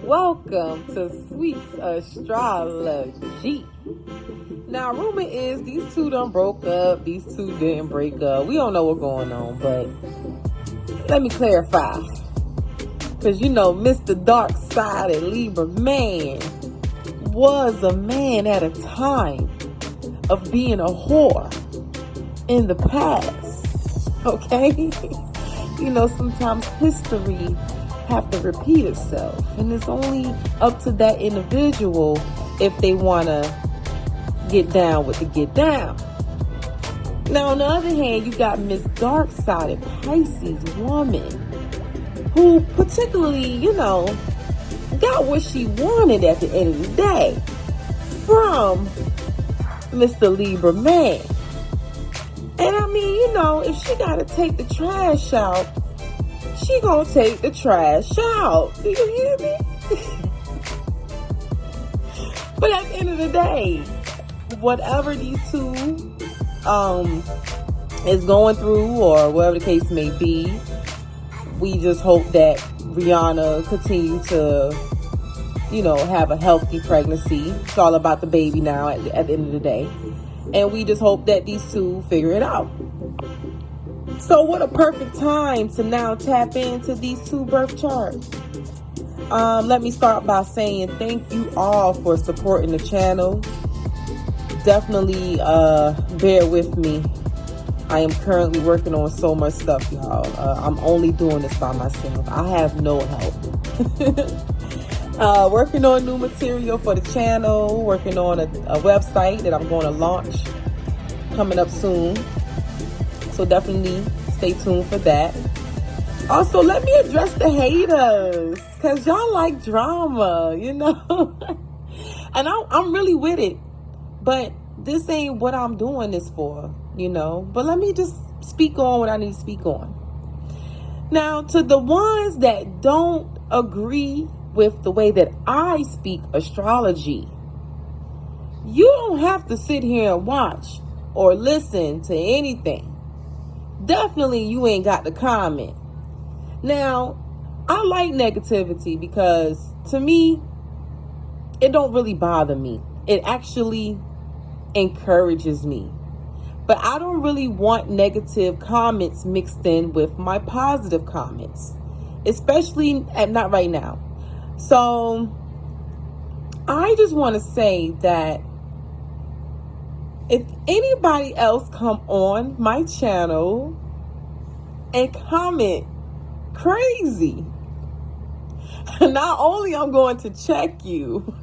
Welcome to Sweetz Astrology. Now, rumor is these two done broke up. These two didn't break up. We don't know what's going on, but let me clarify. Because, Mr. Dark-Sided Libra man was a man at a time of being a whore in the past. Okay? Sometimes history have to repeat itself, and it's only up to that individual if they want to get down with the get down. Now, on the other hand, you got Miss Dark-Sided Pisces woman who particularly, got what she wanted at the end of the day from Mr. Libra man. And I mean, if she got to take the trash out, she gonna take the trash out. Do you hear me? But at the end of the day, whatever these two is going through, or whatever the case may be, we just hope that Rihanna continue to, have a healthy pregnancy. It's all about the baby now at the end of the day. And we just hope that these two figure it out. So what a perfect time to now tap into these two birth charts. Let me start by saying thank you all for supporting the channel. Definitely bear with me. I am currently working on so much stuff, y'all. I'm only doing this by myself. I have no help. Working on new material for the channel. Working on a website that I'm going to launch coming up soon. So definitely stay tuned for that. Also, let me address the haters, because y'all like drama, And I'm really with it. But this ain't what I'm doing this for, But let me just speak on what I need to speak on. Now, to the ones that don't agree with the way that I speak astrology, you don't have to sit here and watch or listen to anything. Definitely you ain't got to comment. Now, I like negativity because to me, it don't really bother me. It actually encourages me. But I don't really want negative comments mixed in with my positive comments, especially not right now. So I just want to say that if anybody else come on my channel and comment crazy, not only I'm going to check you,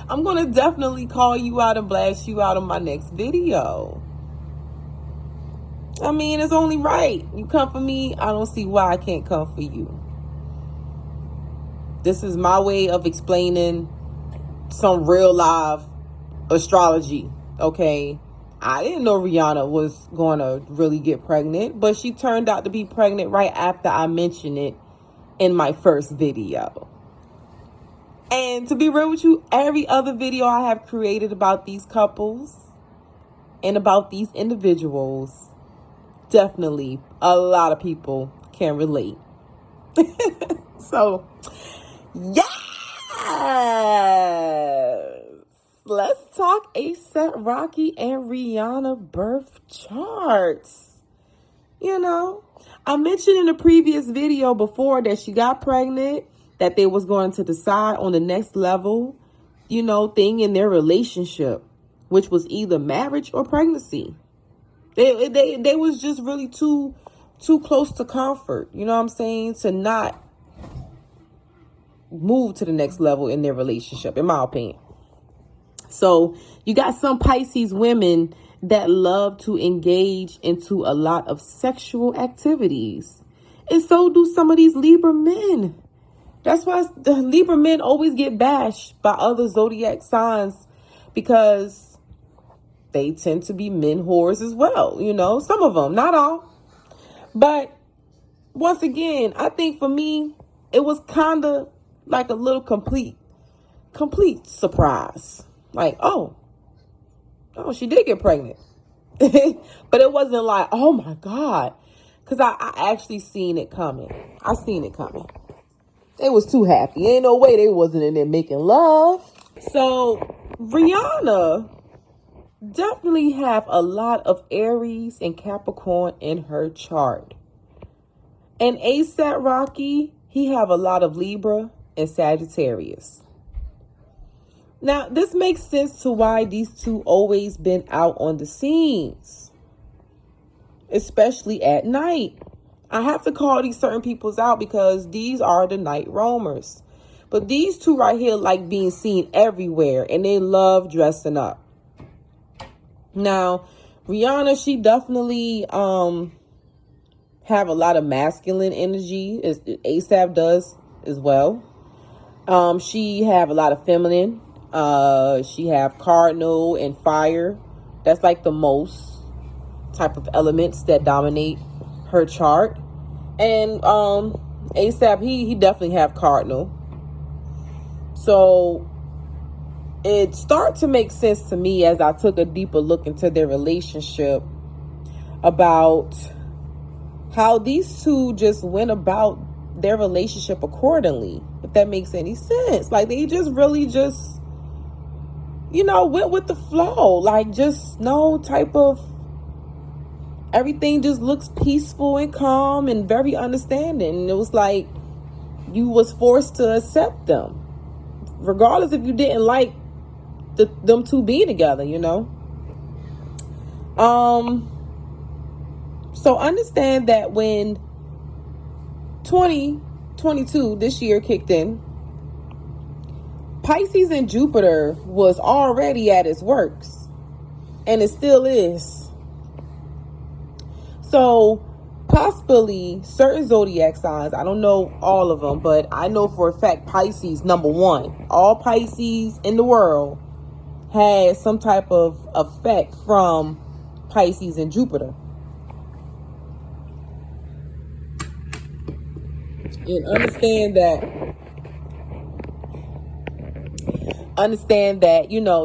I'm going to definitely call you out and blast you out on my next video. I mean, it's only right. You come for me, I don't see why I can't come for you. This is my way of explaining some real live astrology. Okay, I didn't know Rihanna was going to really get pregnant, but she turned out to be pregnant right after I mentioned it in my first video. And to be real with you, every other video I have created about these couples and about these individuals, definitely a lot of people can relate. So, yes! Let's talk A$AP Rocky and Rihanna birth charts. I mentioned in a previous video before that she got pregnant, that they was going to decide on the next level, thing in their relationship, which was either marriage or pregnancy. They was just really too close to comfort, to not move to the next level in their relationship, in my opinion. So you got some Pisces women that love to engage into a lot of sexual activities. And so do some of these Libra men. That's why the Libra men always get bashed by other Zodiac signs, because they tend to be men whores as well. Some of them, not all. But once again, I think for me, it was kind of like a little complete surprise. Like, oh, she did get pregnant. But it wasn't like, oh my God, Because I actually seen it coming. I seen it coming. They was too happy. Ain't no way they wasn't in there making love. So Rihanna definitely have a lot of Aries and Capricorn in her chart. And A$AP Rocky, he have a lot of Libra and Sagittarius. Now, this makes sense to why these two always been out on the scenes, especially at night. I have to call these certain peoples out because these are the night roamers. But these two right here like being seen everywhere, and they love dressing up. Now, Rihanna, she definitely have a lot of masculine energy, as A$AP does as well. She have a lot of feminine. She have cardinal and fire. That's like the most type of elements that dominate her chart. And A$AP, he definitely have cardinal. So it started to make sense to me as I took a deeper look into their relationship about how these two just went about their relationship accordingly, if that makes any sense. Like, they just really just, went with the flow. Like, just no type of, everything just looks peaceful and calm and very understanding. And it was like you was forced to accept them, regardless if you didn't like them two being together, So understand that when 2022, this year kicked in, Pisces and Jupiter was already at its works, and it still is. So possibly certain zodiac signs, I don't know all of them, but I know for a fact Pisces, number one, all Pisces in the world had some type of effect from Pisces and Jupiter. And understand that,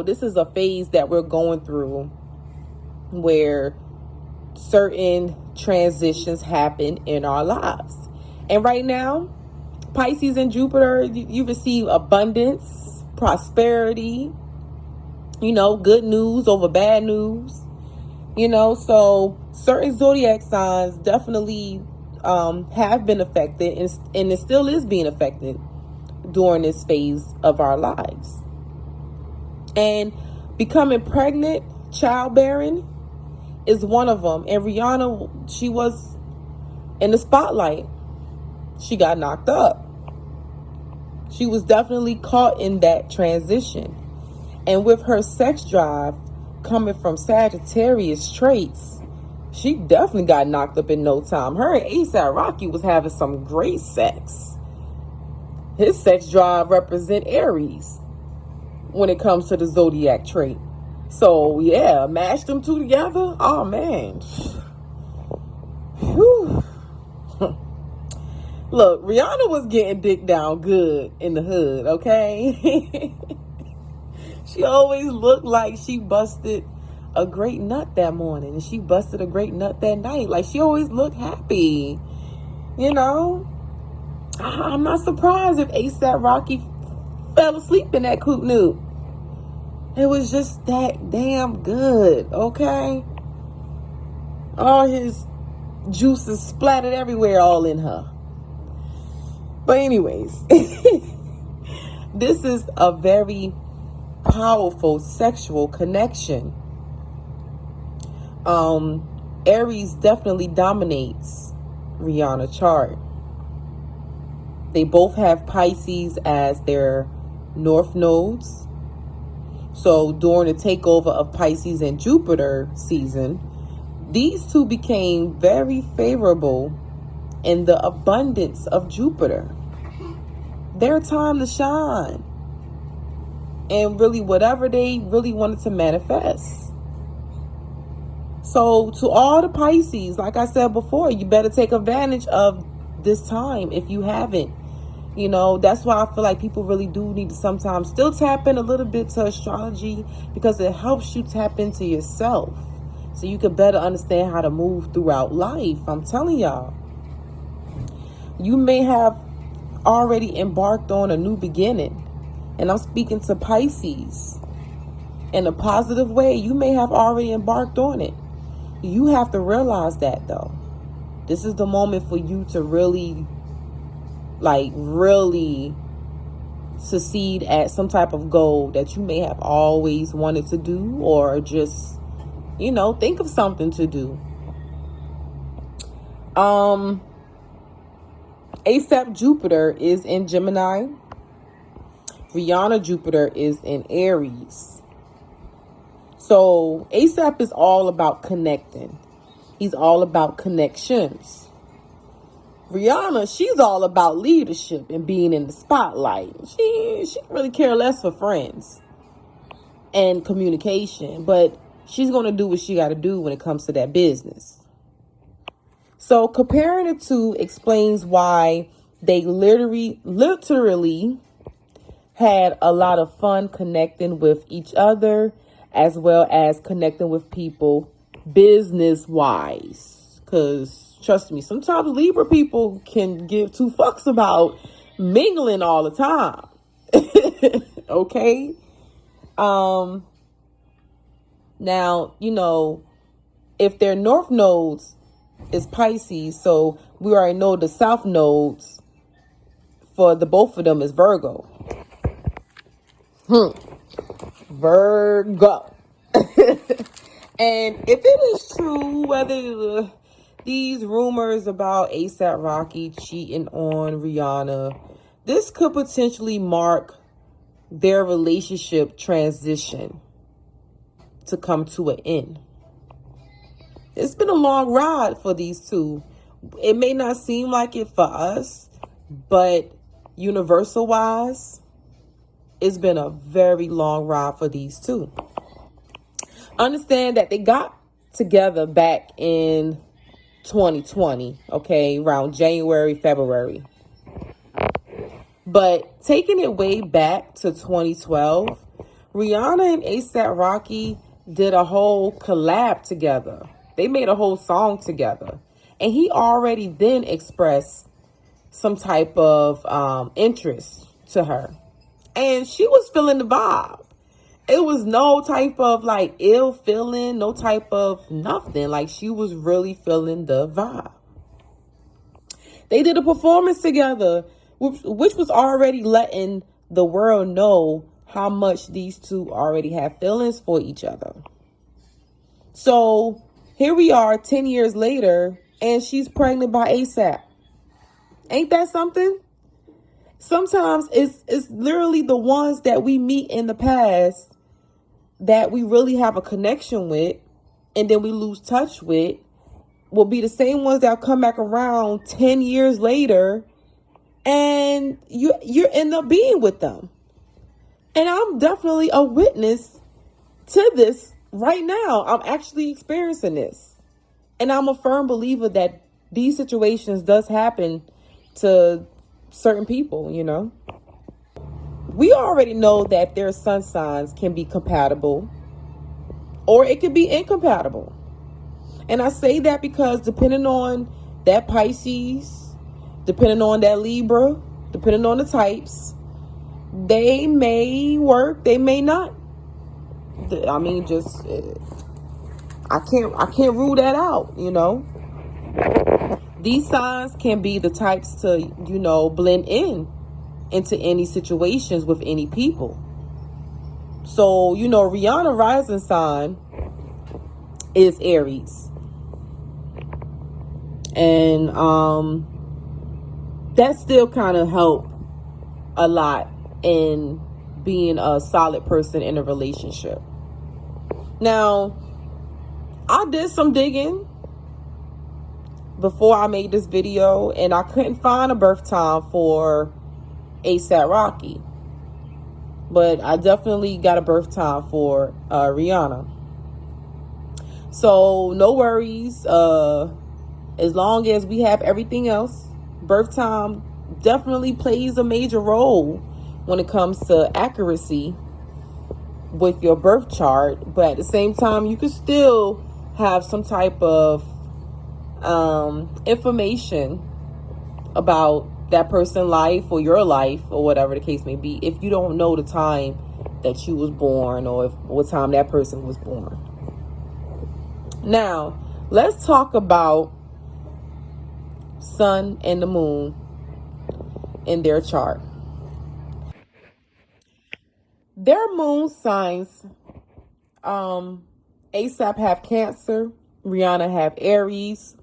this is a phase that we're going through where certain transitions happen in our lives. And right now, Pisces and Jupiter, you receive abundance, prosperity, good news over bad news, so certain zodiac signs definitely have been affected, and it still is being affected during this phase of our lives. And becoming pregnant, childbearing is one of them. And Rihanna, she was in the spotlight. She got knocked up. She was definitely caught in that transition. And with her sex drive coming from Sagittarius traits, she definitely got knocked up in no time. Her and A$AP Rocky was having some great sex. His sex drive represent Aries when it comes to the zodiac trait. So yeah, mash them two together. Oh man. Whew. Look, Rihanna was getting dick down good in the hood, okay? She always looked like she busted a great nut that morning, and she busted a great nut that night. Like, she always looked happy, I'm not surprised if A$AP Rocky fell asleep in that coot newt. It was just that damn good, okay? All his juices splattered everywhere, all in her. But anyways, this is a very powerful sexual connection. Aries definitely dominates Rihanna's chart. They both have Pisces as their north nodes. So during the takeover of Pisces and Jupiter season, these two became very favorable in the abundance of Jupiter. Their time to shine. And really whatever they really wanted to manifest. So to all the Pisces, like I said before, you better take advantage of this time if you haven't. That's why I feel like people really do need to sometimes still tap in a little bit to astrology, because it helps you tap into yourself. so you can better understand how to move throughout life. I'm telling y'all, you may have already embarked on a new beginning. And I'm speaking to Pisces in a positive way. You may have already embarked on it. You have to realize that, though. This is the moment for you to really succeed at some type of goal that you may have always wanted to do, or just, think of something to do. ASAP Jupiter is in Gemini. Rihanna Jupiter is in Aries. So ASAP is all about connecting. He's all about connections. Rihanna, she's all about leadership and being in the spotlight. She really care less for friends and communication, but she's going to do what she got to do when it comes to that business. So comparing the two explains why they literally had a lot of fun connecting with each other, as well as connecting with people business-wise. Because, trust me, sometimes Libra people can give two fucks about mingling all the time. Okay? Now, if their north nodes is Pisces, so we already know the south nodes for the both of them is Virgo. Virgo. And if it is true, whether these rumors about ASAP Rocky cheating on Rihanna, this could potentially mark their relationship transition to come to an end. It's been a long ride for these two. It may not seem like it for us, but universal wise, it's been a very long ride for these two. Understand that they got together back in 2020, okay, around January, February. But taking it way back to 2012, Rihanna and ASAP Rocky did a whole collab together. They made a whole song together. And he already then expressed some type of interest to her. And she was feeling the vibe. It was no type of ill feeling, no type of nothing. She was really feeling the vibe. They did a performance together, which was already letting the world know how much these two already have feelings for each other. So here we are 10 years later, and she's pregnant by ASAP. Ain't that something? Sometimes it's literally the ones that we meet in the past that we really have a connection with, and then we lose touch with, will be the same ones that come back around 10 years later, and you end up being with them. And I'm definitely a witness to this right now. I'm actually experiencing this. And I'm a firm believer that these situations does happen to certain people, We already know that their sun signs can be compatible, or it could be incompatible. And I say that because depending on that Pisces, depending on that Libra, depending on the types, they may work, they may not. I mean, I can't rule that out, These signs can be the types to, blend into any situations with any people. So, Rihanna rising sign is Aries. And that still kind of helped a lot in being a solid person in a relationship. Now, I did some digging before I made this video, and I couldn't find a birth time for ASAP Rocky, but I definitely got a birth time for Rihanna. So no worries, as long as we have everything else. Birth time definitely plays a major role when it comes to accuracy with your birth chart, but at the same time, you can still have some type of information about that person's life or your life or whatever the case may be, if you don't know the time that you was born or what time that person was born. Now, let's talk about sun and the moon in their chart. Their moon signs, ASAP have Cancer, Rihanna have Aries.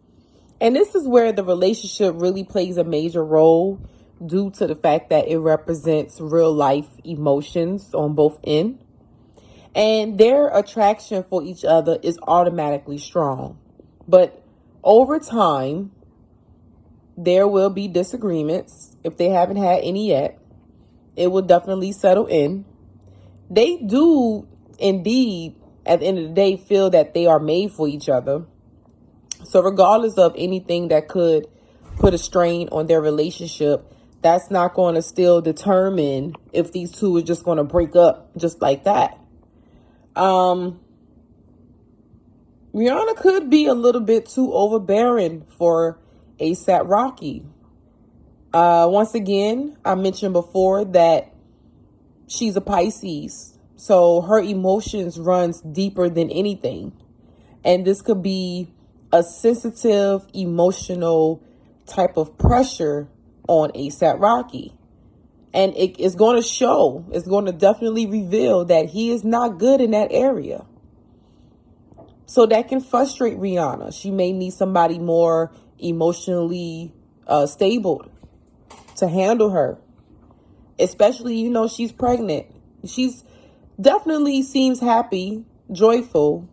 And this is where the relationship really plays a major role due to the fact that it represents real life emotions on both ends. And their attraction for each other is automatically strong. But over time, there will be disagreements. If they haven't had any yet, it will definitely settle in. They do indeed, at the end of the day, feel that they are made for each other. So regardless of anything that could put a strain on their relationship, that's not going to still determine if these two are just going to break up just like that. Rihanna could be a little bit too overbearing for ASAP Rocky. Once again, I mentioned before that she's a Pisces, so her emotions runs deeper than anything. And this could be a sensitive, emotional type of pressure on ASAP Rocky. And it is going to show, it's going to definitely reveal that he is not good in that area. So that can frustrate Rihanna. She may need somebody more emotionally stable to handle her. Especially, she's pregnant. She's definitely seems happy, joyful,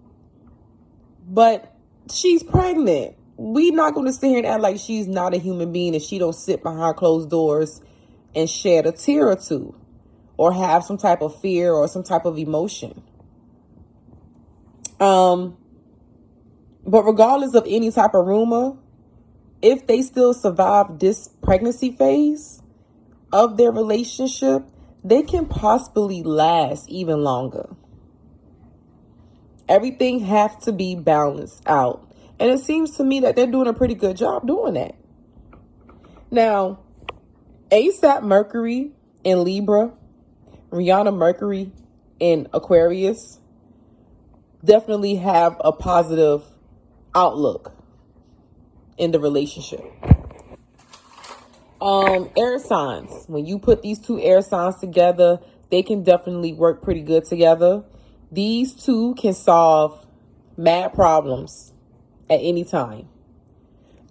but she's pregnant. We're not going to sit here and act like she's not a human being and she don't sit behind closed doors and shed a tear or two or have some type of fear or some type of emotion. But regardless of any type of rumor, if they still survive this pregnancy phase of their relationship, they can possibly last even longer. Everything has to be balanced out. And it seems to me that they're doing a pretty good job doing that. Now, ASAP Mercury in Libra, Rihanna Mercury in Aquarius definitely have a positive outlook in the relationship. Air signs. When you put these two air signs together, they can definitely work pretty good together. These two can solve mad problems at any time.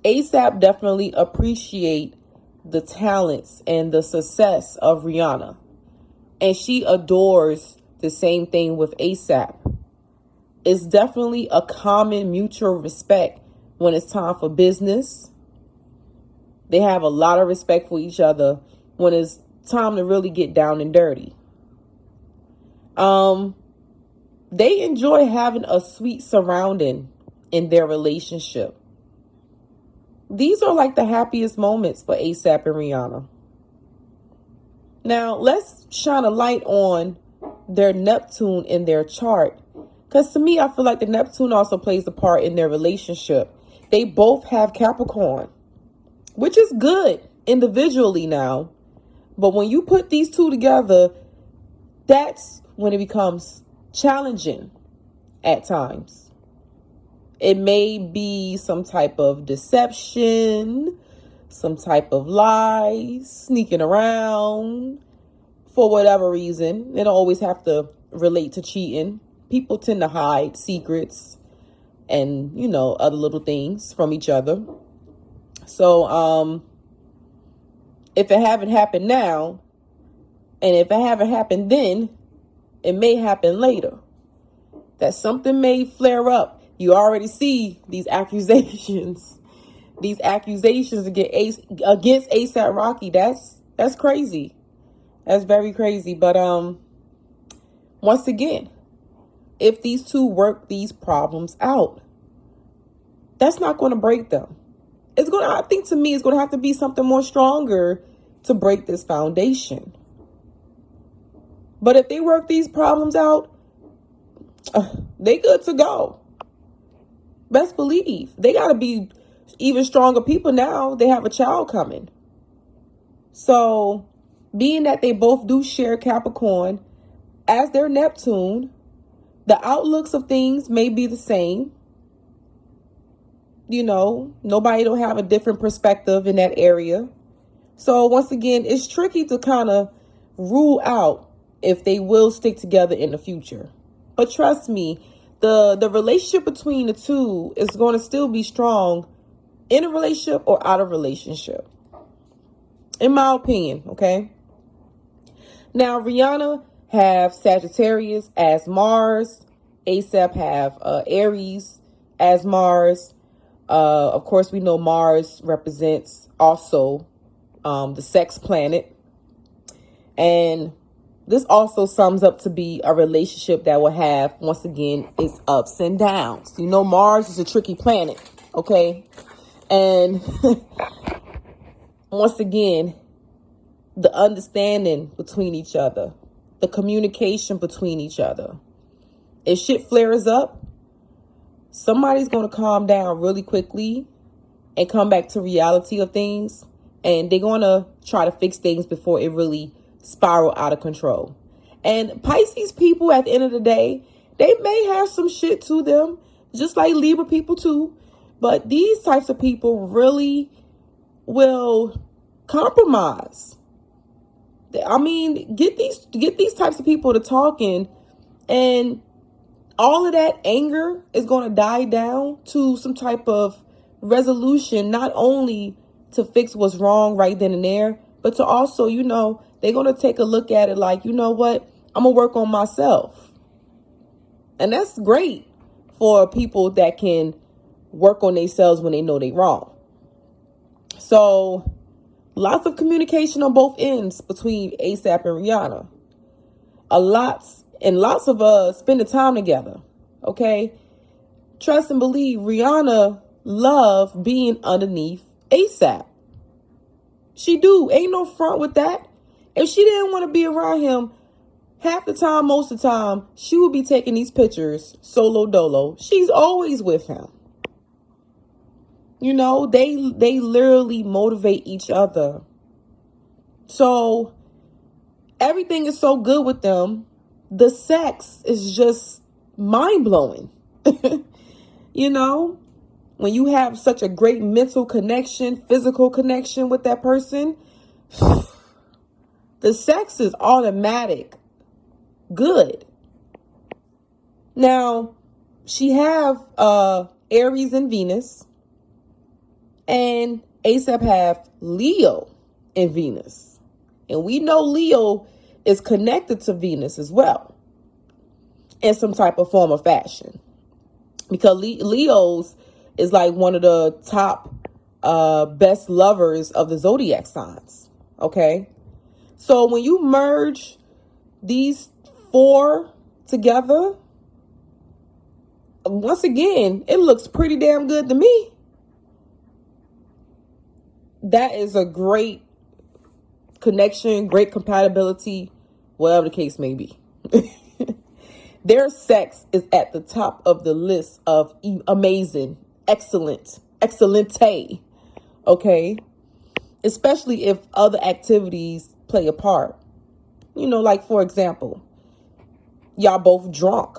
ASAP definitely appreciate the talents and the success of Rihanna. And she adores the same thing with ASAP. It's definitely a common mutual respect when it's time for business. They have a lot of respect for each other when it's time to really get down and dirty. They enjoy having a sweet surrounding in their relationship. These are like the happiest moments for ASAP and Rihanna. Now, let's shine a light on their Neptune in their chart. Because to me, I feel like the Neptune also plays a part in their relationship. They both have Capricorn, which is good individually now. But when you put these two together, that's when it becomes challenging at times. It may be some type of deception, some type of lies, sneaking around for whatever reason. They don't always have to relate to cheating. People tend to hide secrets and, other little things from each other. So, if it haven't happened now, and if it haven't happened then, it may happen later. That something may flare up. You already see these accusations. These accusations against ASAP Rocky. That's crazy. That's very crazy. But once again, if these two work these problems out, that's not going to break them. I think to me, it's going to have to be something more stronger to break this foundation. But if they work these problems out, they good to go. Best believe. They got to be even stronger people now. They have a child coming. So, being that they both do share Capricorn as their Neptune, the outlooks of things may be the same. You know, nobody don't have a different perspective in that area. So once again, it's tricky to kind of rule out if they will stick together in the future. But trust me, the relationship between the two is going to still be strong in a relationship or out of relationship. In my opinion, okay? Now, Rihanna have Sagittarius as Mars. ASAP have Aries as Mars. Of course, we know Mars represents also the sex planet. And this also sums up to be a relationship that will have, once again, its ups and downs. You know, Mars is a tricky planet, okay? And once again, the understanding between each other, the communication between each other. If shit flares up, somebody's going to calm down really quickly and come back to reality of things. And they're going to try to fix things before it really spiral out of control. And Pisces people, at the end of the day, they may have some shit to them, just like Libra people too. But these types of people really will compromise. I mean, get these types of people to talking, and all of that anger is going to die down to some type of resolution, not only to fix what's wrong right then and there, but to also, you know, they're going to take a look at it like, you know what, I'm going to work on myself. And that's great for people that can work on themselves when they know they're wrong. So lots of communication on both ends between ASAP and Rihanna. Lots of spending time together. Okay. Trust and believe, Rihanna love being underneath ASAP. She do. Ain't no front with that. If she didn't want to be around him half the time, most of the time, she would be taking these pictures solo dolo. She's always with him. You know, they literally motivate each other. So everything is so good with them. The sex is just mind-blowing. You know, when you have such a great mental connection, physical connection with that person, the sex is automatic good. Now, she have Aries and Venus, and ASAP have Leo and Venus. And we know Leo is connected to Venus as well in some type of form or fashion, because Leo's is like one of the top best lovers of the Zodiac signs. Okay. So when you merge these four together, once again, it looks pretty damn good to me. That is a great connection, great compatibility, whatever the case may be. Their sex is at the top of the list of amazing, excellent, excellente. Okay. Especially if other activities play a part. You know, like, for example, y'all both drunk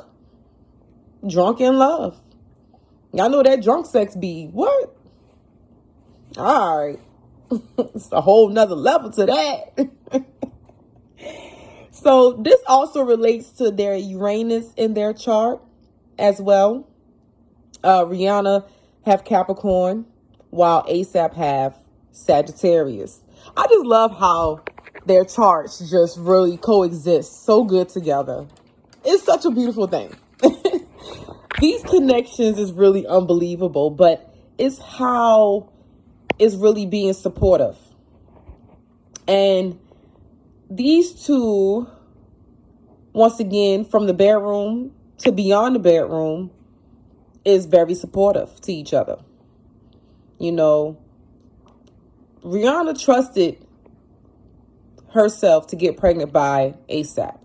in love. Y'all know that drunk sex be what? All right. It's a whole nother level to that. So this also relates to their Uranus in their chart as well. Rihanna have Capricorn, while ASAP have Sagittarius. I just love how their charts just really coexist so good together. It's such a beautiful thing. These connections is really unbelievable, but it's how it's really being supportive. And these two, once again, from the bedroom to beyond the bedroom, is very supportive to each other. You know, Rihanna trusted herself to get pregnant by ASAP.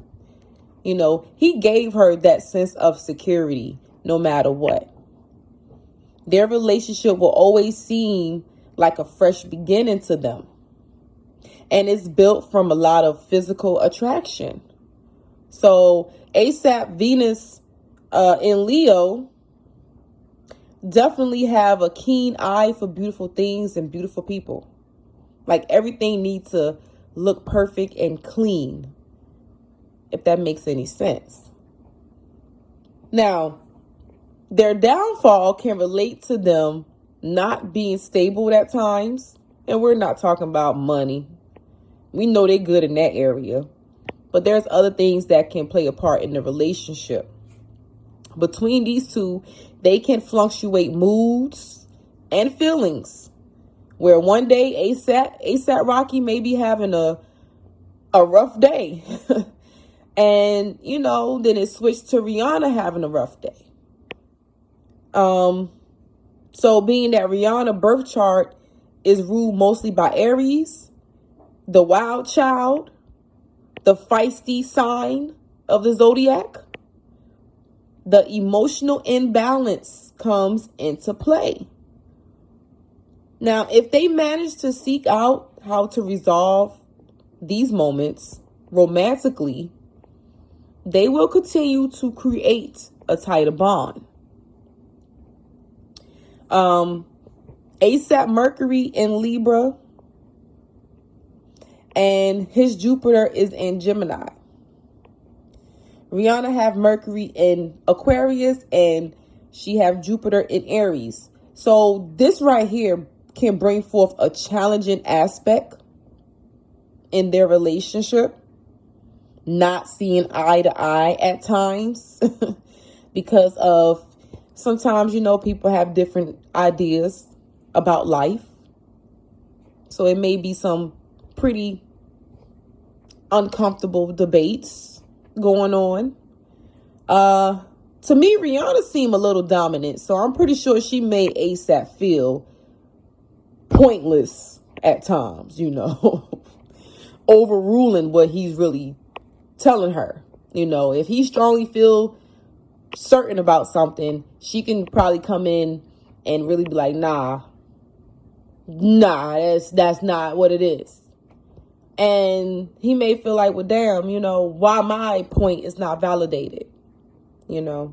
You know, he gave her that sense of security no matter what. Their relationship will always seem like a fresh beginning to them. And it's built from a lot of physical attraction. So ASAP Venus in Leo definitely have a keen eye for beautiful things and beautiful people. Like everything needs to look perfect and clean, if that makes any sense. Now, their downfall can relate to them not being stable at times. And we're not talking about money. We know they're good in that area. But there's other things that can play a part in the relationship. Between these two, they can fluctuate moods and feelings. Where one day ASAP Rocky may be having a rough day. And, you know, then it switched to Rihanna having a rough day. So being that Rihanna birth chart is ruled mostly by Aries, the wild child, the feisty sign of the Zodiac, the emotional imbalance comes into play. Now, if they manage to seek out how to resolve these moments romantically, they will continue to create a tighter bond. ASAP Mercury in Libra, and his Jupiter is in Gemini. Rihanna have Mercury in Aquarius, and she have Jupiter in Aries. So this right here can bring forth a challenging aspect in their relationship, not seeing eye to eye at times because of sometimes, you know, people have different ideas about life. So it may be some pretty uncomfortable debates going on. To me, Rihanna seemed a little dominant, so I'm pretty sure she made ASAP feel pointless at times, you know, overruling what he's really telling her. You know, if he strongly feel certain about something, she can probably come in and really be like, nah, that's not what it is. And he may feel like, well, damn, you know, why my point is not validated, you know.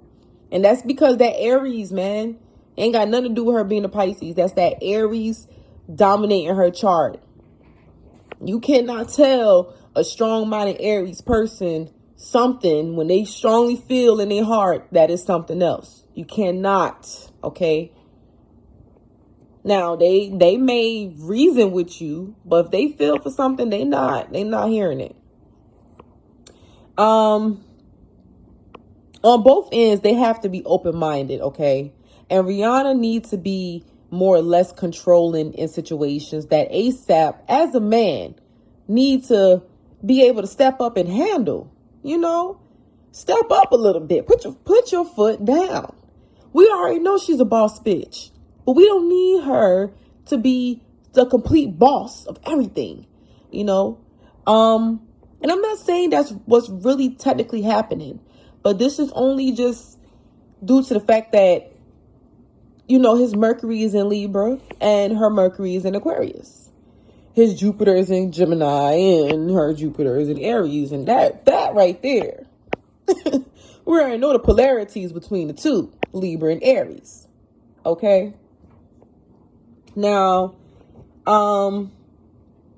And that's because that Aries, man, ain't got nothing to do with her being a Pisces. That's that Aries dominating her chart. You cannot tell a strong-minded Aries person something when they strongly feel in their heart that is something else. You cannot, okay? Now, they may reason with you, but if they feel for something, they not hearing it. On both ends, they have to be open-minded, okay? And Rihanna needs to be more or less controlling in situations that ASAP, as a man, need to be able to step up and handle. You know, step up a little bit. Put your foot down. We already know she's a boss bitch, but we don't need her to be the complete boss of everything, you know. And I'm not saying that's what's really technically happening, but this is only just due to the fact that, you know, his Mercury is in Libra and her Mercury is in Aquarius. His Jupiter is in Gemini and her Jupiter is in Aries. And that right there, we already know the polarities between the two, Libra and Aries. Okay. Now,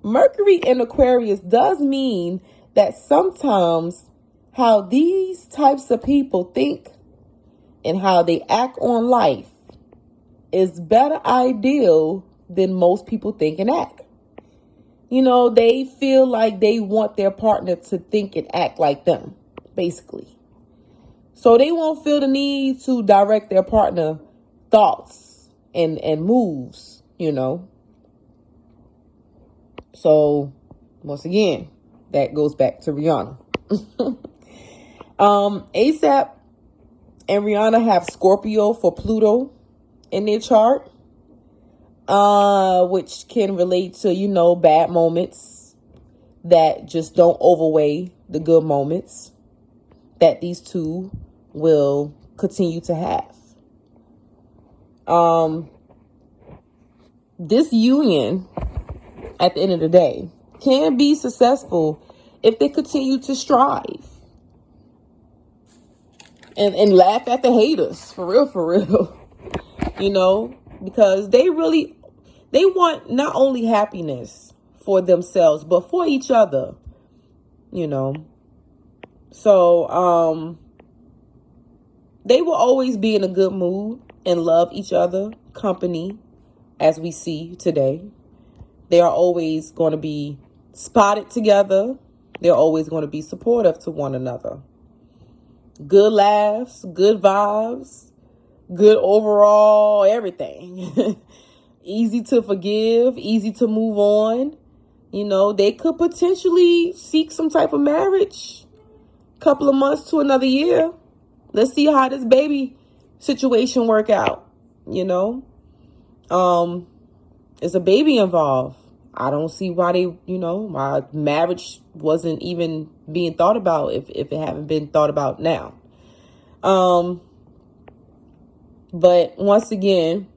Mercury in Aquarius does mean that sometimes how these types of people think and how they act on life is better ideal than most people think and act. You know, they feel like they want their partner to think and act like them, basically. So they won't feel the need to direct their partner thoughts and moves, you know. So once again, that goes back to Rihanna. ASAP and Rihanna have Scorpio for Pluto in their chart, which can relate to, you know, bad moments that just don't overweigh the good moments that these two will continue to have. This union, at the end of the day, can be successful if they continue to strive and laugh at the haters, for real. You know, because they want not only happiness for themselves, but for each other, you know. So, they will always be in a good mood and love each other, company, as we see today. They are always going to be spotted together. They're always going to be supportive to one another. Good laughs, good vibes, good overall everything. Easy to forgive, easy to move on. You know, they could potentially seek some type of marriage. Couple of months to another year. Let's see how this baby situation work out. You know, is a baby involved? I don't see why why marriage wasn't even being thought about if it haven't been thought about now. But once again,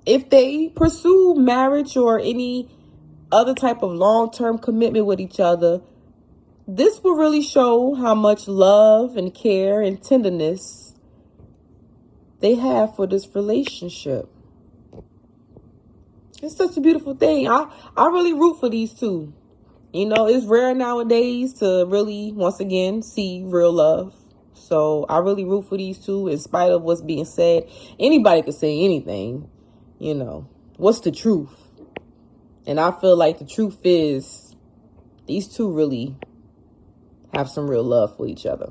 if they pursue marriage or any other type of long-term commitment with each other, this will really show how much love and care and tenderness they have for this relationship. It's such a beautiful thing. I really root for these two. You know, it's rare nowadays to really, once again, see real love. So I really root for these two in spite of what's being said. Anybody could say anything, you know. What's the truth? And I feel like the truth is these two really have some real love for each other.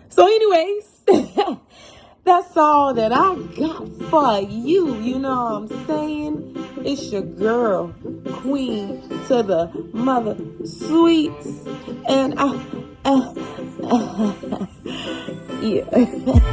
So anyways, that's all that I got for you. You know what I'm saying? It's your girl, Queen to the Mother, Sweetz. And yeah.